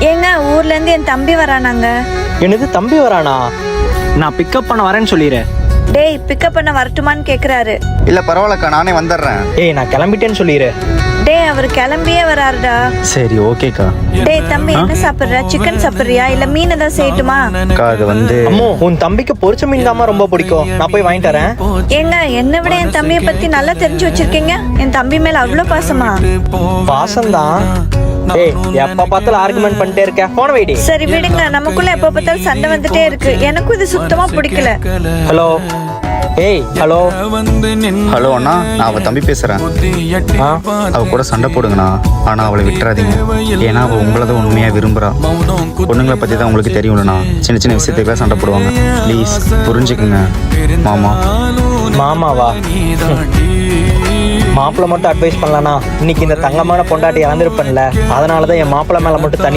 ஏங்க ஊர்ல இருந்து என் தம்பி வரானாங்க. என்னது தம்பி வரானா? நான் பிக்கப் பண்ண வரேன்னு சொல்லிடு. டேய் பிக்கப் பண்ண வரட்டுமான்னு கேக்குறாரு. இல்ல பரவாயில்லக்கா, நானே வந்துடுறேன். ஏய் நான் கிளம்பிட்டேன்னு சொல்லிடு. டேய் அவர் கிளம்பியே வராருடா. சரி ஓகேக்கா. டேய் தம்பி என்ன சாப்பிடுற? சிக்கன் சாப்பிடுறியா இல்ல மீன் ஏதாவது செய்யட்டுமா? அக்கா அது வந்து அம்மோ உன் தம்பிக்கு பொரிச்ச மீன் தாம்மா ரொம்ப பிடிக்கும். நான் போய் வாங்கிட்டு வரேன். ஏங்க என்னை விட என் தம்பியை பத்தி நல்லா தெரிஞ்சு வச்சிருக்கீங்க. என் தம்பி மேல அவ்வளவு பாசமா? பாசம்தான். ஏய் எப்ப பார்த்தாலும் ஆர்குமெண்ட் பண்ணிட்டே இருக்க. போன வைடி. சரி விடுங்க, நமக்குள்ள எப்ப பார்த்தாலும் சண்டை வந்துட்டே இருக்கு. எனக்கும் இது சுத்தமா பிடிக்கல. ஹலோ. ஏய் ஹலோ. ஹலோ அண்ணா, நான் அவ தம்பி பேசுறேன். அவ கூட சண்டை போடுங்கண்ணா, ஆனா அவளை விட்டுறாதீங்க. ஏன்னா அவ உங்களதான் உண்மையா விரும்புறா. பொண்ணுங்களை பத்தி தான் உங்களுக்கு தெரியும்லண்ணா, சின்ன சின்ன விஷயத்துக்குலாம் சண்டை போடுவாங்க. ப்ளீஸ் புரிஞ்சுக்குங்க மாமா. மாமாவா? மாப்பிள்ள மட்டும் அட்வைஸ் பண்ணலானா இன்னைக்கு இந்த தங்கமான பொண்டாட்டி இறந்துருப்பேன்ல, அதனாலதான் என் மாப்பிள்ள மேல மட்டும் தனி